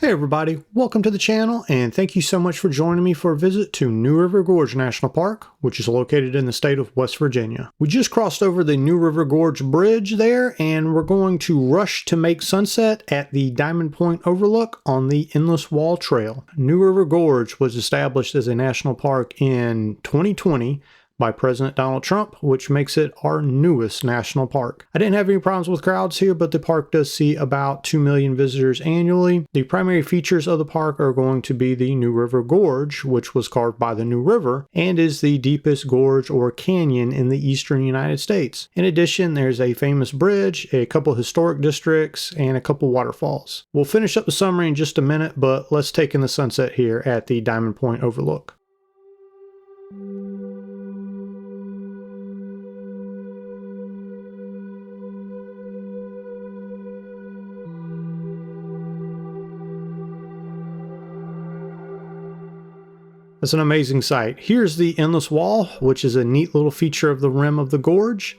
Hey everybody, welcome to the channel and thank you so much for joining me for a visit to New River Gorge National Park, which is located in the state of West Virginia. We just crossed over the New River Gorge Bridge there and we're going to rush to make sunset at the Diamond Point Overlook on the Endless Wall Trail. New River Gorge was established as a national park in 2020 by President Donald Trump, which makes it our newest national park. I didn't have any problems with crowds here, but the park does see about 2 million visitors annually. The primary features of the park are going to be the New River Gorge, which was carved by the New River and is the deepest gorge or canyon in the eastern United States. In addition, there's a famous bridge, a couple historic districts, and a couple waterfalls. We'll finish up the summary in just a minute, but let's take in the sunset here at the Diamond Point Overlook. It's an amazing sight. Here's the Endless Wall, which is a neat little feature of the rim of the gorge.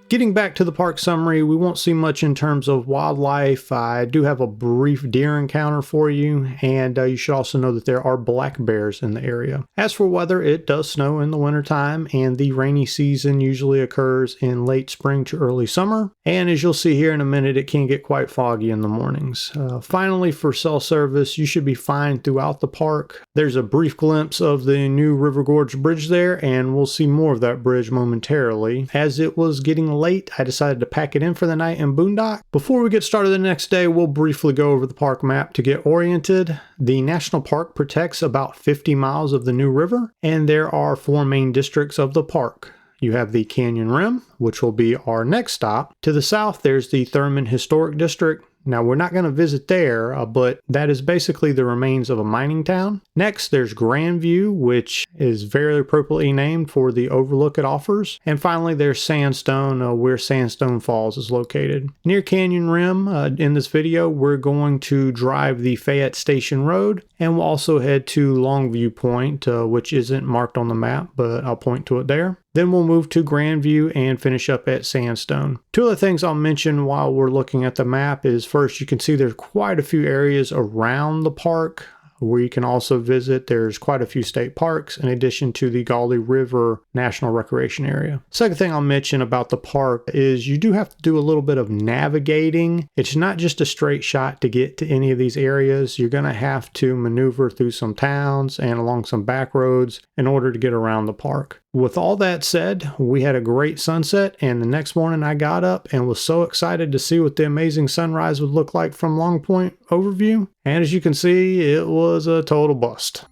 Getting back to the park summary, we won't see much in terms of wildlife. I do have a brief deer encounter for you, and you should also know that there are black bears in the area. As for weather, it does snow in the wintertime, and the rainy season usually occurs in late spring to early summer. And as you'll see here in a minute, it can get quite foggy in the mornings. Finally, for cell service, you should be fine throughout the park. There's a brief glimpse of the new River Gorge Bridge there, and we'll see more of that bridge momentarily. As it was getting late, I decided to pack it in for the night and boondock. Before we get started the next day, we'll briefly go over the park map to get oriented. The national park protects about 50 miles of the New River, and there are 4 main districts of the park. You have the Canyon Rim, which will be our next stop. To the south, there's the Thurman Historic District. Now, we're not going to visit there, but that is basically the remains of a mining town. Next, there's Grandview, which is very appropriately named for the overlook it offers. And finally, there's Sandstone, where Sandstone Falls is located. Near Canyon Rim, in this video, we're going to drive the Fayette Station Road, and we'll also head to Longview Point, which isn't marked on the map, but I'll point to it there. Then we'll move to Grandview and finish up at Sandstone. Two other things I'll mention while we're looking at the map is, first, you can see there's quite a few areas around the park where you can also visit. There's quite a few state parks in addition to the Gauley River National Recreation Area. Second thing I'll mention about the park is you do have to do a little bit of navigating. It's not just a straight shot to get to any of these areas. You're going to have to maneuver through some towns and along some back roads in order to get around the park. With all that said, we had a great sunset, and the next morning I got up and was so excited to see what the amazing sunrise would look like from Long Point Overview. And as you can see, it was a total bust.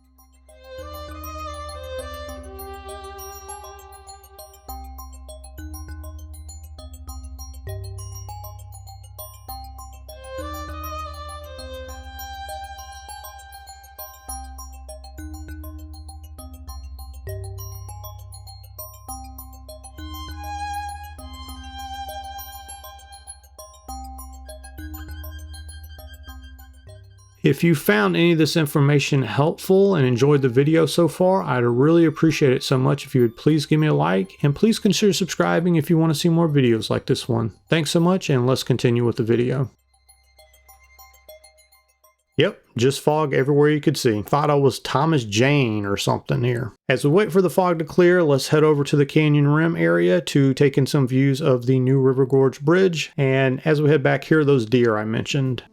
If you found any of this information helpful and enjoyed the video so far, I'd really appreciate it so much if you would please give me a like, and please consider subscribing if you want to see more videos like this one. Thanks so much, and let's continue with the video. Yep, just fog everywhere you could see. Thought I was Thomas Jane or something here. As we wait for the fog to clear, let's head over to the Canyon Rim area to take in some views of the New River Gorge Bridge. And as we head back, here are those deer I mentioned.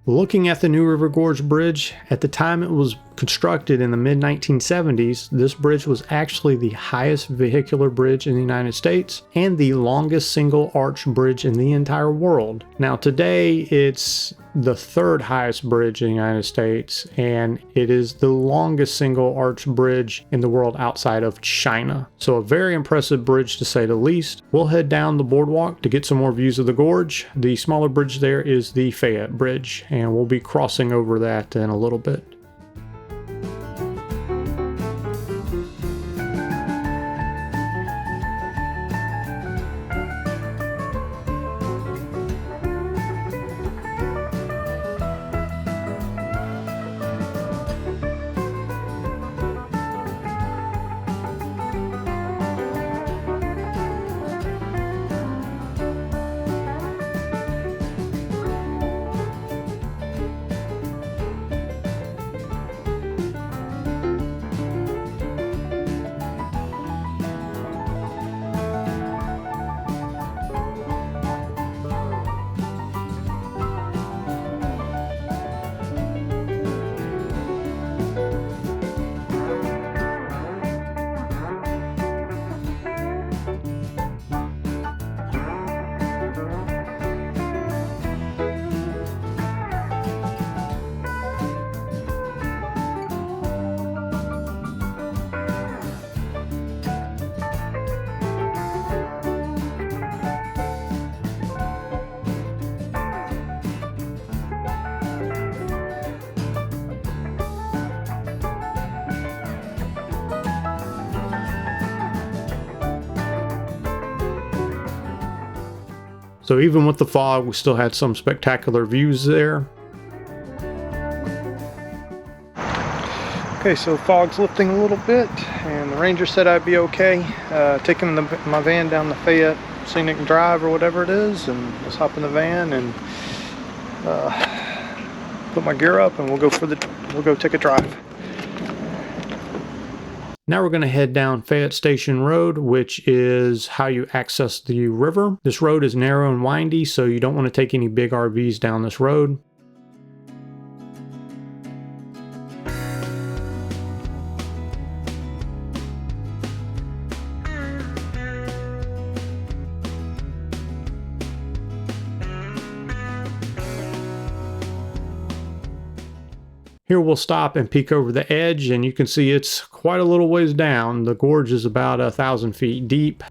Looking at the New River Gorge Bridge, at the time it was constructed in the mid-1970s, this bridge was actually the highest vehicular bridge in the United States and the longest single arch bridge in the entire world. Now today it's the third highest bridge in the United States, and it is the longest single arch bridge in the world outside of China. So a very impressive bridge to say the least. We'll head down the boardwalk to get some more views of the gorge. The smaller bridge there is the Fayette Bridge, and we'll be crossing over that in a little bit. So even with the fog, we still had some spectacular views there. Okay, so fog's lifting a little bit, and the ranger said I'd be okay. Taking my van down the Fayette Scenic Drive or whatever it is, and just hop in the van and put my gear up, and we'll go take a drive. Now we're going to head down Fayette Station Road, which is how you access the river. This road is narrow and windy, so you don't want to take any big RVs down this road. Here we'll stop and peek over the edge, and you can see it's quite a little ways down. The gorge is about 1,000 feet deep.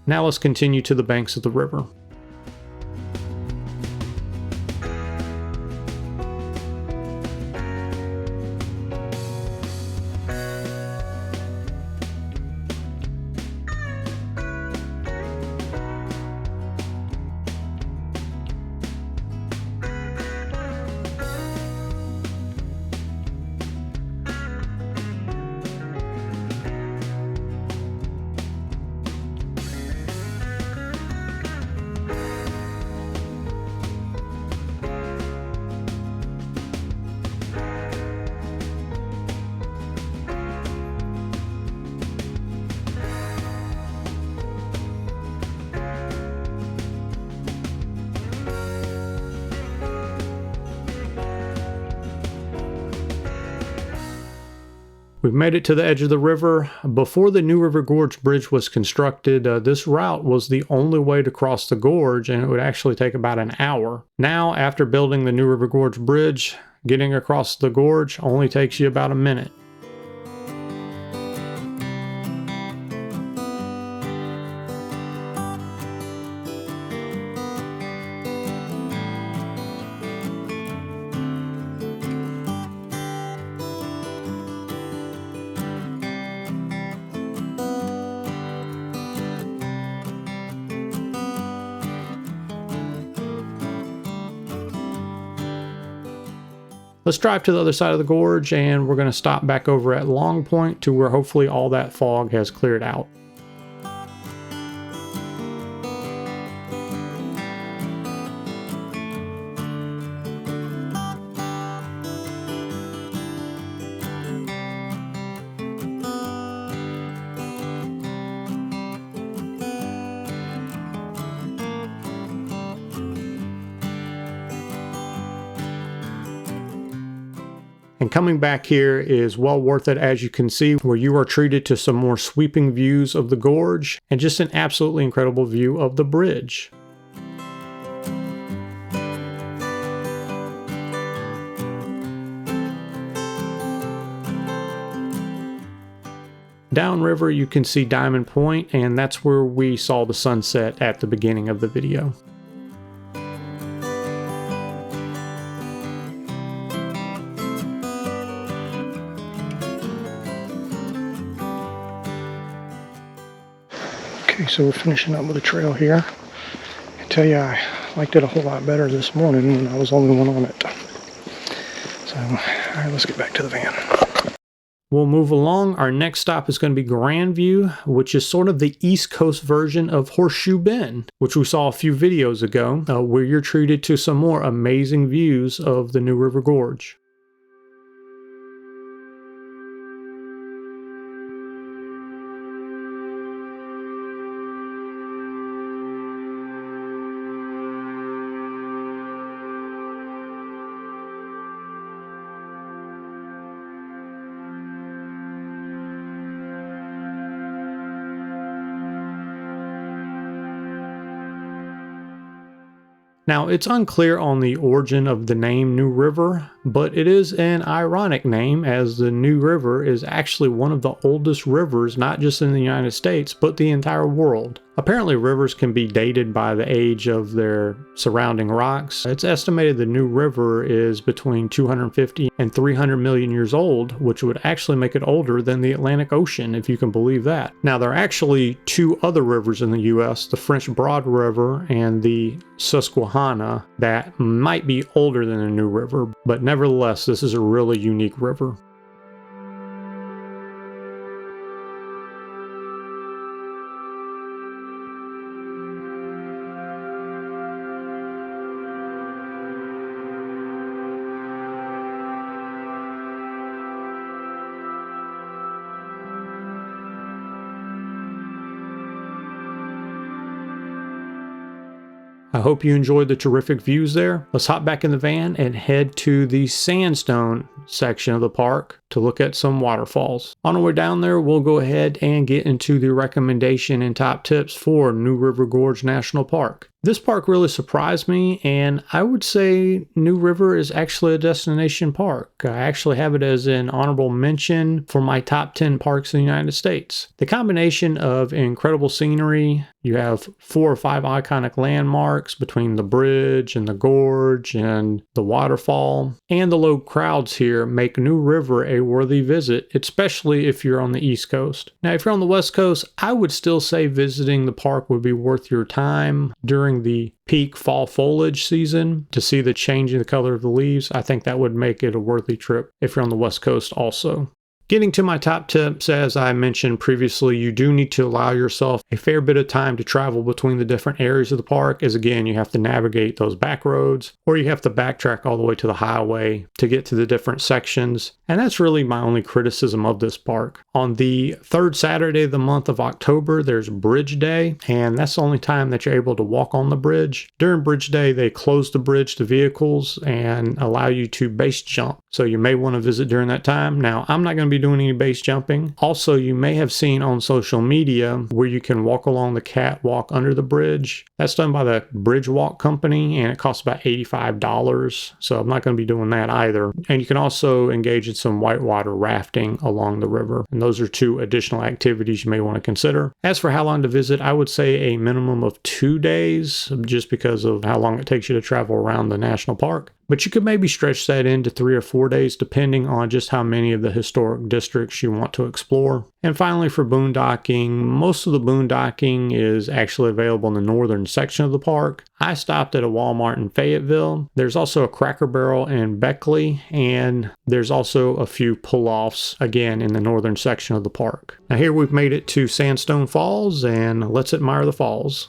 Now let's continue to the banks of the river. We've made it to the edge of the river. Before the new River Gorge Bridge was constructed, this route was the only way to cross the gorge, and it would actually take about an hour. Now, after building the new River Gorge Bridge, getting across the gorge only takes you about a minute. Let's drive to the other side of the gorge, and we're going to stop back over at Long Point to where hopefully all that fog has cleared out. And coming back here is well worth it, as you can see, where you are treated to some more sweeping views of the gorge and just an absolutely incredible view of the bridge. Downriver you can see Diamond Point, and that's where we saw the sunset at the beginning of the video. Okay, so we're finishing up with the trail here. I tell you, I liked it a whole lot better this morning when I was the only one on it. So, alright, let's get back to the van. We'll move along. Our next stop is going to be Grandview, which is sort of the East Coast version of Horseshoe Bend, which we saw a few videos ago, where you're treated to some more amazing views of the New River Gorge. Now, it's unclear on the origin of the name New River, but it is an ironic name, as the New River is actually one of the oldest rivers, not just in the United States, but the entire world. Apparently, rivers can be dated by the age of their surrounding rocks. It's estimated the New River is between 250 and 300 million years old, which would actually make it older than the Atlantic Ocean, if you can believe that. Now, there are actually two other rivers in the U.S., the French Broad River and the Susquehanna, that might be older than the New River, but nevertheless, this is a really unique river. I hope you enjoyed the terrific views there. Let's hop back in the van and head to the Sandstone section of the park to look at some waterfalls. On our way down there, we'll go ahead and get into the recommendation and top tips for New River Gorge National Park. This park really surprised me, and I would say New River is actually a destination park. I actually have it as an honorable mention for my top 10 parks in the United States. The combination of incredible scenery, you have 4 or 5 iconic landmarks between the bridge and the gorge and the waterfall, and the low crowds here make New River a worthy visit, especially if you're on the East Coast. Now, if you're on the West Coast, I would still say visiting the park would be worth your time during the peak fall foliage season to see the change in the color of the leaves. I think that would make it a worthy trip if you're on the West Coast also. Getting to my top tips, as I mentioned previously, you do need to allow yourself a fair bit of time to travel between the different areas of the park, as again, you have to navigate those back roads, or you have to backtrack all the way to the highway to get to the different sections. And that's really my only criticism of this park. On the third Saturday of the month of October, there's Bridge Day, and that's the only time that you're able to walk on the bridge. During Bridge Day, they close the bridge to vehicles and allow you to base jump. So you may want to visit during that time. Now, I'm not going to be doing any base jumping. Also, you may have seen on social media where you can walk along the catwalk under the bridge. That's done by the Bridge Walk company, and it costs about $85. So I'm not going to be doing that either. And you can also engage in some whitewater rafting along the river. And those are 2 additional activities you may want to consider. As for how long to visit, I would say a minimum of 2 days, just because of how long it takes you to travel around the national park. But you could maybe stretch that into 3 or 4 days, depending on just how many of the historic districts you want to explore. And finally, for boondocking, most of the boondocking is actually available in the northern section of the park. I stopped at a Walmart in Fayetteville. There's also a Cracker Barrel in Beckley, and there's also a few pull-offs, again, in the northern section of the park. Now here we've made it to Sandstone Falls, and let's admire the falls.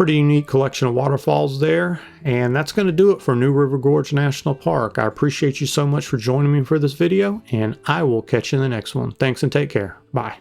Pretty unique collection of waterfalls there. And that's going to do it for New River Gorge National Park. I appreciate you so much for joining me for this video, and I will catch you in the next one. Thanks and take care. Bye.